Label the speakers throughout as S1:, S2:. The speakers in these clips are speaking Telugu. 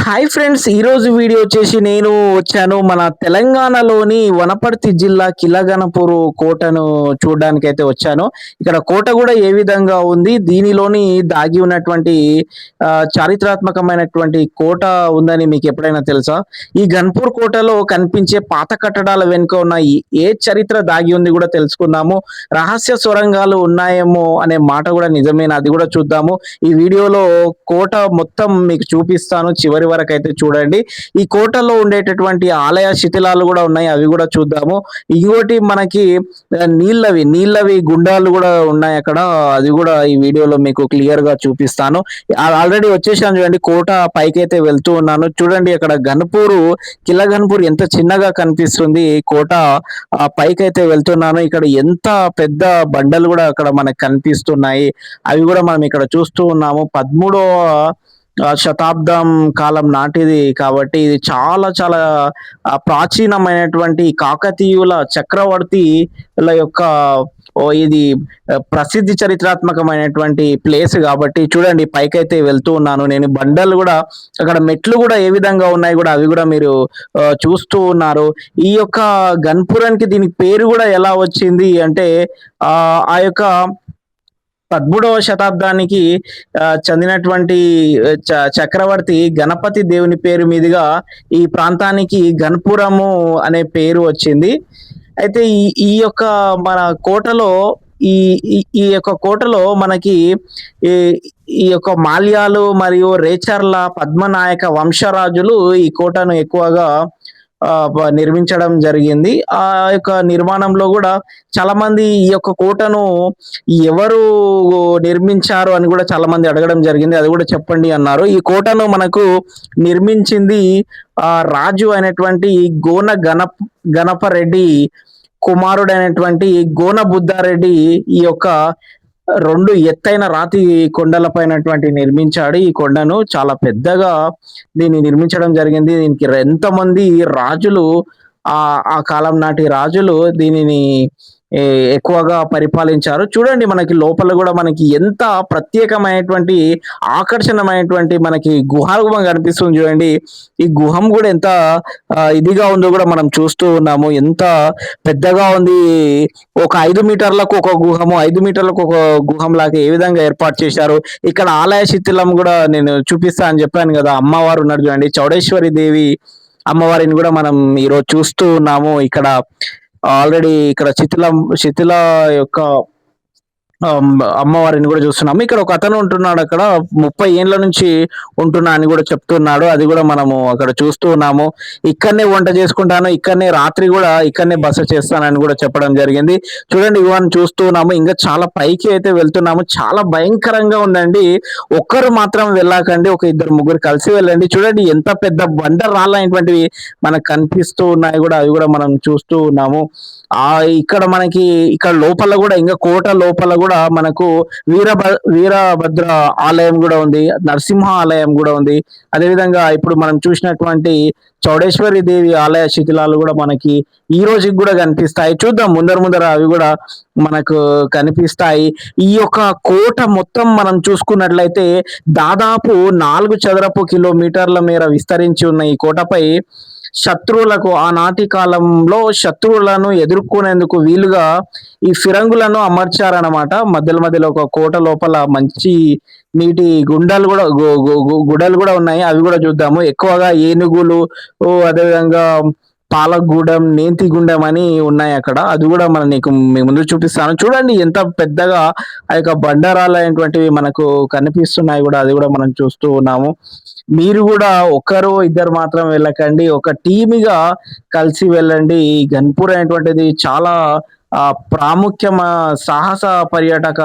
S1: హాయ్ ఫ్రెండ్స్, ఈరోజు వీడియో వచ్చేసి నేను వచ్చాను మన తెలంగాణలోని వనపర్తి జిల్లా కిలగనపూరు కోటను చూడడానికైతే వచ్చాను. ఇక్కడ కోట కూడా ఏ విధంగా ఉంది, దీనిలోని దాగి ఉన్నటువంటి చారిత్రాత్మకమైనటువంటి కోట ఉందని మీకు ఎప్పుడైనా తెలుసా? ఈ గన్పూర్ కోటలో కనిపించే పాత కట్టడాల వెనుక ఉన్న ఏ చరిత్ర దాగి ఉంది కూడా తెలుసుకుందాము. రహస్య సొరంగాలు ఉన్నాయేమో అనే మాట కూడా నిజమేనా, అది కూడా చూద్దాము. ఈ వీడియోలో కోట మొత్తం మీకు చూపిస్తాను, చివరి వరకు అయితే చూడండి. ఈ కోటలో ఉండేటటువంటి ఆలయ శిథిలాలు కూడా ఉన్నాయి, అవి కూడా చూద్దాము. ఇంకోటి మనకి నీళ్ళవి గుండాలు కూడా ఉన్నాయి అక్కడ, అది కూడా ఈ వీడియోలో మీకు క్లియర్ గా చూపిస్తాను. ఆల్రెడీ వచ్చేసాను చూడండి, కోట పైకి అయితే వెళ్తూ ఉన్నాను. చూడండి అక్కడ గన్పూరు కిలగన్పూర్ ఎంత చిన్నగా కనిపిస్తుంది. కోట పైకి అయితే వెళ్తున్నాను. ఇక్కడ ఎంత పెద్ద బండలు కూడా అక్కడ మనకు కనిపిస్తున్నాయి, అవి కూడా మనం ఇక్కడ చూస్తూ ఉన్నాము. 13వ శతాబ్దం కాలం నాటిది కాబట్టి ఇది చాలా చాలా ప్రాచీనమైనటువంటి కాకతీయుల చక్రవర్తిల యొక్క ఇది ప్రసిద్ధి చరిత్రాత్మకమైనటువంటి ప్లేస్ కాబట్టి చూడండి పైకైతే వెళ్తూ ఉన్నాను నేను. బండలు కూడా అక్కడ మెట్లు కూడా ఏ విధంగా ఉన్నాయి కూడా అవి కూడా మీరు చూస్తూ ఉన్నారు. ఈ యొక్క గన్పురానికి దీనికి పేరు కూడా ఎలా వచ్చింది అంటే ఆ యొక్క 13వ శతాబ్దానికి చెందినటువంటి చక్రవర్తి గణపతి దేవుని పేరు మీదుగా ఈ ప్రాంతానికి గన్పురము అనే పేరు వచ్చింది. అయితే ఈ ఈ యొక్క మన కోటలో ఈ ఈ ఈ యొక్క కోటలో మనకి ఈ ఈ యొక్క మాల్యాలు మరియు రేచర్ల పద్మనాయక వంశరాజులు ఈ కోటను ఎక్కువగా నిర్మించడం జరిగింది. ఆ యొక్క నిర్మాణంలో కూడా చాలా మంది ఈ యొక్క కోటను ఎవరు నిర్మించారు అని కూడా చాలా మంది అడగడం జరిగింది, అది కూడా చెప్పండి అన్నారు. ఈ కోటను మనకు నిర్మించింది రాజు అయినటువంటి గణపరెడ్డి కుమారుడైనటువంటి గోన బుద్ధారెడ్డి. ఈ యొక్క రెండు ఎత్తైన రాతి కొండలపైనటువంటి నిర్మించాడు. ఈ కొండను చాలా పెద్దగా దీన్ని నిర్మించడం జరిగింది. దీనికి ఎంతమంది రాజులు ఆ కాలం నాటి రాజులు దీనిని ఎక్కువగా పరిపాలించారు. చూడండి మనకి లోపల కూడా మనకి ఎంత ప్రత్యేకమైనటువంటి ఆకర్షణమైనటువంటి మనకి గుహ కనిపిస్తుంది చూడండి. ఈ గుహం కూడా ఎంత ఇదిగా ఉందో కూడా మనం చూస్తూ ఉన్నాము. ఎంత పెద్దగా ఉంది. ఒక 5 మీటర్లకు ఒక గుహము, 5 మీటర్లకు ఒక గుహం లాగా ఏ విధంగా ఏర్పాటు చేశారు. ఇక్కడ ఆలయ శిథిలం కూడా నేను చూపిస్తా అని చెప్పాను కదా, అమ్మవారు ఉన్నారు చూడండి, చౌడేశ్వరి దేవి అమ్మవారిని కూడా మనం ఈరోజు చూస్తూ ఉన్నాము. ఇక్కడ ఆల్రెడీ ఇక్కడ శిథిల యొక్క అమ్మవారిని కూడా చూస్తున్నాము. ఇక్కడ ఒక అతను ఉంటున్నాడు, అక్కడ 30 ఏళ్ళ నుంచి ఉంటున్నా అని కూడా చెప్తున్నాడు, అది కూడా మనము అక్కడ చూస్తూ ఉన్నాము. ఇక్కడనే వంట చేసుకుంటాను, ఇక్కడనే రాత్రి కూడా ఇక్కడనే బస చేస్తానని కూడా చెప్పడం జరిగింది. చూడండి ఇవన్నీ చూస్తూ ఉన్నాము. ఇంకా చాలా పైకి అయితే వెళ్తున్నాము, చాలా భయంకరంగా ఉందండి. ఒక్కరు మాత్రం వెళ్ళకండి, ఒక 2-3 కలిసి వెళ్ళండి. చూడండి ఎంత పెద్ద బండ రాళ్ళైనటువంటివి మనకు కనిపిస్తూ ఉన్నాయి కూడా, అవి కూడా మనం చూస్తూ ఉన్నాము. ఇక్కడ మనకి ఇక్కడ లోపల కూడా ఇంకా కోట లోపల కూడా మనకు వీరభద్ర ఆలయం కూడా ఉంది, నరసింహ ఆలయం కూడా ఉంది. అదేవిధంగా ఇప్పుడు మనం చూసినటువంటి చౌడేశ్వరి దేవి ఆలయ శిథిలాలు కూడా మనకి ఈ రోజుకి కూడా కనిపిస్తాయి. చూద్దాం ముందర అవి కూడా మనకు కనిపిస్తాయి. ఈ యొక్క కోట మొత్తం మనం చూసుకున్నట్లయితే దాదాపు 4 చదరపు కిలోమీటర్ల మేర విస్తరించి ఉన్న ఈ కోటపై శత్రువులకు ఆనాటి కాలంలో శత్రువులను ఎదుర్కొనేందుకు వీలుగా ఈ ఫిరంగులను అమర్చారనమాట. మధ్యలో ఒక కోట లోపల మంచి నీటి గుడలు కూడా ఉన్నాయి, అవి కూడా చూద్దాము. ఎక్కువగా ఏనుగులు, అదేవిధంగా పాలగూడెం, నేంతిగుండం అని ఉన్నాయి అక్కడ, అది కూడా మనం నీకు మీ ముందు చూపిస్తాను. చూడండి ఎంత పెద్దగా ఆ యొక్క బండరాలు అయినటువంటివి మనకు కనిపిస్తున్నాయి కూడా, అది కూడా మనం చూస్తూ ఉన్నాము. మీరు కూడా ఒకరు ఇద్దరు మాత్రం వెళ్ళకండి, ఒక టీమిగా కలిసి వెళ్ళండి. ఈ గన్పూర్ అనేటువంటిది చాలా ప్రాముఖ్యమ సాహస పర్యాటక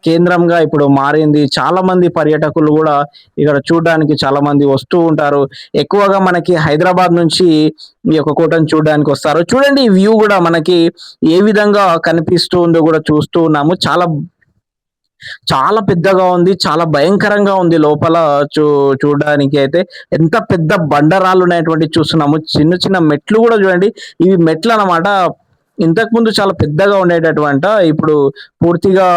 S1: కేంద్రంగా ఇప్పుడు మారింది. చాలా మంది పర్యాటకులు కూడా ఇక్కడ చూడడానికి చాలా మంది వస్తూ ఉంటారు. ఎక్కువగా మనకి హైదరాబాద్ నుంచి ఈ యొక్క కోటను చూడడానికి వస్తారు. చూడండి ఈ వ్యూ కూడా మనకి ఏ విధంగా కనిపిస్తూ ఉందో కూడా చూస్తూ ఉన్నాము. చాలా చాలా పెద్దగా ఉంది, చాలా భయంకరంగా ఉంది లోపల. చూడడానికి అయితే ఎంత పెద్ద బండరాళ్ళు ఉన్నటువంటి చూస్తున్నాము. చిన్న చిన్న మెట్లు కూడా చూడండి, ఇవి మెట్లు అన్నమాట. ఇంతకుముందు చాలా పెద్దగా ఉండేటటువంట. ఇప్పుడు పూర్తిగా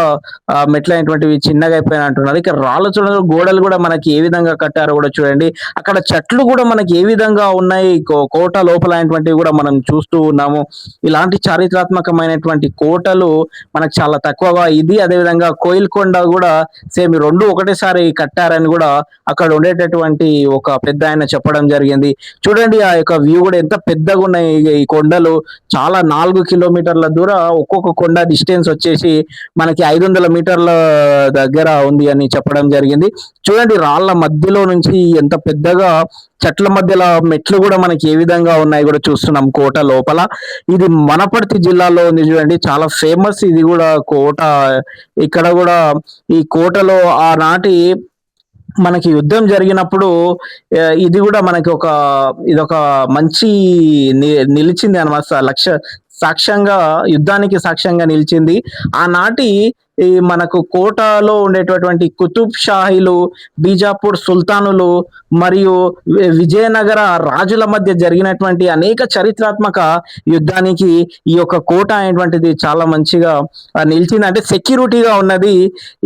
S1: మెట్లనేటువంటివి చిన్నగా అయిపోయాయి అంటున్నారు. ఇక రాళ్ళ చూడలు గోడలు గూడా మనకి ఏ విధంగా కట్టారో గూడా చూడండి. అక్కడ చెట్లు గూడా మనకి ఏ విధంగా ఉన్నాయి. కోట లోపల అనేటువంటివి గూడా మనం చూస్తూ ఉన్నాము. ఇలాంటి చారిత్రాత్మకమైనటువంటి కోటలు మనకు చాలా తక్కువగా ఇది అదేవిధంగా కోయిల్‌కొండ గూడా సేమ్ ఈ 2 ఒకటేసారి కట్టారని గూడా అక్కడ ఉండేటటువంటి ఒక పెద్దాయన చెప్పడం జరిగింది. చూడండి ఆ యొక్క వ్యూ గూడా ఎంత పెద్దగున్నాయి ఈ కొండలు. చాలా 4 కిలోమీటర్ల ఒక్కొక్క కొండ డిస్టెన్స్ వచ్చేసి మనకి 500 మీటర్ల దగ్గర ఉంది అని చెప్పడం జరిగింది. చూడండి రాళ్ళ మధ్యలో నుంచి ఎంత పెద్దగా చెట్ల మధ్యలో మెట్లు కూడా మనకి ఏ విధంగా ఉన్నాయి కూడా చూస్తున్నాం కోట లోపల. ఇది వనపర్తి జిల్లాలో ఉంది చూడండి. చాలా ఫేమస్ ఇది కూడా కోట. ఇక్కడ కూడా ఈ కోటలో ఆనాటి మనకి యుద్ధం జరిగినప్పుడు ఇది కూడా మనకి ఇదొక మంచి నిలిచింది అనమాట. సాక్ష్యంగా యుద్ధానికి సాక్ష్యంగా నిలిచింది. ఆనాటి ఈ మనకు కోటలో ఉండేటటువంటి కుతుబ్ షాహీలు, బీజాపూర్ సుల్తానులు మరియు విజయనగర రాజుల మధ్య జరిగినటువంటి అనేక చరిత్రాత్మక యుద్ధానికి ఈ యొక్క కోట అనేటువంటిది చాలా మంచిగా నిలిచింది. అంటే సెక్యూరిటీగా ఉన్నది.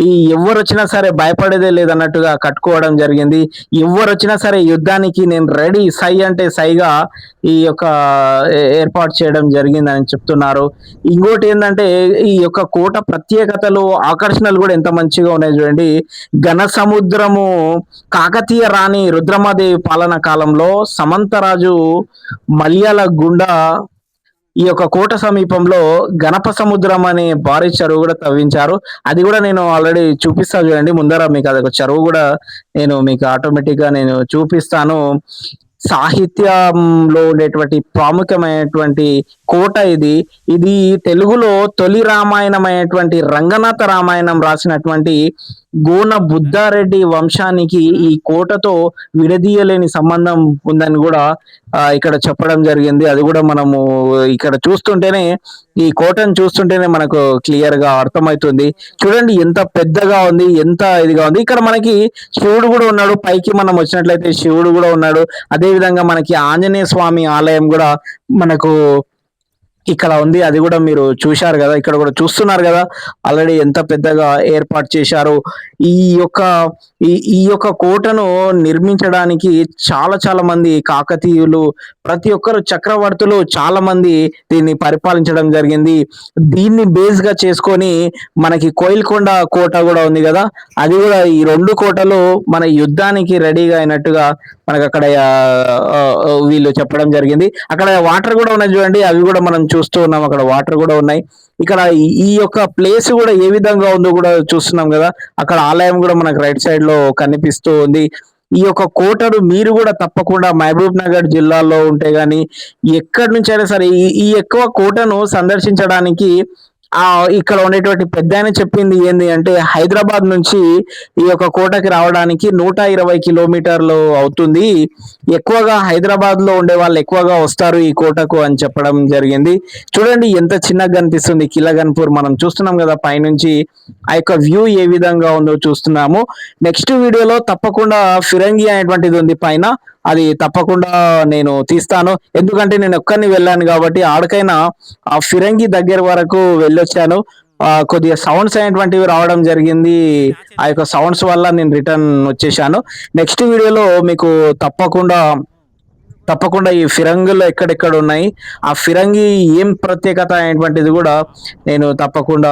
S1: ఈ ఎవరు వచ్చినా సరే భయపడేదే లేదన్నట్టుగా కట్టుకోవడం జరిగింది. ఎవరు వచ్చినా సరే యుద్ధానికి నేను రెడీ, సై అంటే సైగా ఈ యొక్క ఏర్పాటు చేయడం జరిగిందని చెప్తున్నారు. ఇంకోటి ఏంటంటే ఈ యొక్క కోట ప్రత్యేకతలు, ఆకర్షణలు కూడా ఎంత మంచిగా ఉన్నాయి చూడండి. ఘన సముద్రము కాకతీయ రాణి రుద్రమాదేవి పాలన కాలంలో సమంతరాజు మలయాళ గుండా ఈ యొక్క కోట సమీపంలో గణప సముద్రం అనే భారీ చెరువు కూడా తవ్వించారు. అది కూడా నేను ఆల్రెడీ చూపిస్తా చూడండి. ముందర మీకు అదొక చెరువు కూడా నేను మీకు ఆటోమేటిక్ గా నేను చూపిస్తాను. సాహిత్యంలో ఉండేటువంటి ప్రాముఖ్యమైనటువంటి కోట ఇది. ఇది తెలుగులో తొలి రామాయణమైనటువంటి రంగనాథ రామాయణం రాసినటువంటి గోన బుద్ధారెడ్డి వంశానికి ఈ కోటతో విడదీయలేని సంబంధం ఉందని కూడా ఇక్కడ చెప్పడం జరిగింది. అది కూడా మనము ఇక్కడ చూస్తుంటేనే, ఈ కోటను చూస్తుంటేనే మనకు క్లియర్ గా అర్థమవుతుంది. చూడండి ఎంత పెద్దగా ఉంది, ఎంత ఇదిగా ఉంది. ఇక్కడ మనకి శివుడు కూడా ఉన్నాడు. పైకి మనం వచ్చినట్లయితే శివుడు కూడా ఉన్నాడు. అదే విధంగా మనకి ఆంజనేయ స్వామి ఆలయం కూడా మనకు ఇక్కడ ఉంది. అది కూడా మీరు చూశారు కదా, ఇక్కడ కూడా చూస్తున్నారు కదా ఆల్రెడీ ఎంత పెద్దగా ఏర్పాటు చేశారు. ఈ యొక్క ఈ యొక్క కోటను నిర్మించడానికి చాలా చాలా మంది కాకతీయులు, ప్రతి ఒక్కరు చక్రవర్తులు చాలా మంది దీన్ని పరిపాలించడం జరిగింది. దీన్ని బేస్ గా చేసుకొని మనకి కోయిల్కొండ కోట కూడా ఉంది కదా, అది కూడా ఈ 2 కోటలు మన యుద్ధానికి రెడీగా అయినట్టుగా మనకు అక్కడ వీళ్ళు చెప్పడం జరిగింది. అక్కడ వాటర్ కూడా ఉన్నాయి చూడండి. అవి కూడా మనం చూస్తూ ఉన్నాం. అక్కడ వాటర్ కూడా ఉన్నాయి. ఇక్కడ ఈ యొక్క ప్లేస్ కూడా ఏ విధంగా ఉందో కూడా చూస్తున్నాం కదా. అక్కడ ఆలయం కూడా మనకు రైట్ సైడ్ లో కనిపిస్తూ ఉంది. ఈ యొక్క కోటను మీరు కూడా తప్పకుండా మహబూబ్ నగర్ జిల్లాలో ఉంటే గాని ఎక్కడి నుంచి అయినా సరే ఈ ఎక్కువ కోటను సందర్శించడానికి ఇక్కడ ఉండేటువంటి పెద్దాయన చెప్పింది ఏంది అంటే, హైదరాబాద్ నుంచి ఈ యొక్క కోటకి రావడానికి 120 కిలోమీటర్లు అవుతుంది. ఎక్కువగా హైదరాబాద్ లో ఉండే వాళ్ళు ఎక్కువగా వస్తారు ఈ కోటకు అని చెప్పడం జరిగింది. చూడండి ఎంత చిన్నగా కనిపిస్తుంది కిలగన్పూర్. మనం చూస్తున్నాం కదా పైనుంచి ఆ యొక్క వ్యూ ఏ విధంగా ఉందో చూస్తున్నాము. నెక్స్ట్ వీడియోలో తప్పకుండా ఫిరంగి అనేటువంటిది ఉంది పైన, అది తప్పకుండా నేను తీస్తాను. ఎందుకంటే నేను ఒక్కరిని వెళ్ళాను కాబట్టి ఆడికైనా ఆ ఫిరంగి దగ్గర వరకు వెళ్ళొచ్చాను. కొద్దిగా సౌండ్స్ అయినటువంటివి రావడం జరిగింది. ఆ యొక్క సౌండ్స్ వల్ల నేను రిటర్న్ వచ్చేసాను. నెక్స్ట్ వీడియోలో మీకు తప్పకుండా ఈ ఫిరంగులు ఎక్కడెక్కడ ఉన్నాయి, ఆ ఫిరంగి ఏం ప్రత్యేకత అనేటువంటిది కూడా నేను తప్పకుండా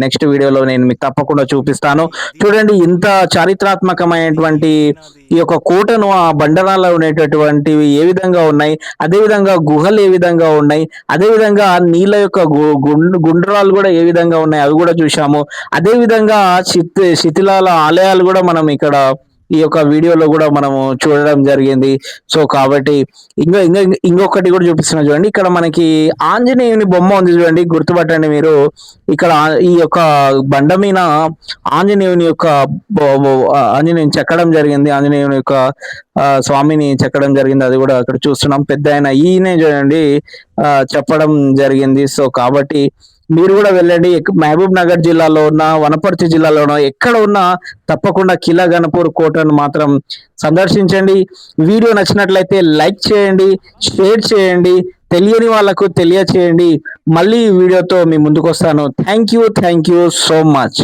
S1: నెక్స్ట్ వీడియోలో నేను మీకు తప్పకుండా చూపిస్తాను. చూడండి ఇంత చారిత్రాత్మకమైనటువంటి ఈ యొక్క కోటను ఆ బండరాల్లో ఉండేటటువంటివి ఏ విధంగా ఉన్నాయి, అదే విధంగా గుహలు ఏ విధంగా ఉన్నాయి, అదే విధంగా నీళ్ళ యొక్క గుండ్రాలు కూడా ఏ విధంగా ఉన్నాయి అవి కూడా చూసాము. అదే విధంగా శిథిలాల ఆలయాలు కూడా మనం ఇక్కడ ఈ యొక్క వీడియోలో కూడా మనము చూడడం జరిగింది. సో కాబట్టి ఇంకొకటి కూడా చూపిస్తున్నా చూడండి. ఇక్కడ మనకి ఆంజనేయుని బొమ్మ ఉంది చూడండి, గుర్తుపట్టండి మీరు. ఇక్కడ ఈ యొక్క బండ మీద ఆంజనేయుని యొక్క ఆంజనేయుని చెక్కడం జరిగింది. ఆంజనేయుని యొక్క స్వామిని చెక్కడం జరిగింది. అది కూడా అక్కడ చూస్తున్నాం. పెద్ద ఆయన ఈయనే చూడండి చెప్పడం జరిగింది. సో కాబట్టి మీరు కూడా వెళ్ళండి. మహబూబ్ నగర్ జిల్లాలో ఉన్న, వనపర్తి జిల్లాలో ఉన్న, ఎక్కడ ఉన్నా తప్పకుండా కిలా గణపూర్ కోటను మాత్రం సందర్శించండి. వీడియో నచ్చినట్లయితే లైక్ చేయండి, షేర్ చేయండి. తెలియని వాళ్ళకు తెలియచేయండి. మళ్ళీ ఈ వీడియోతో మీ ముందుకు వస్తాను. Thank you so much.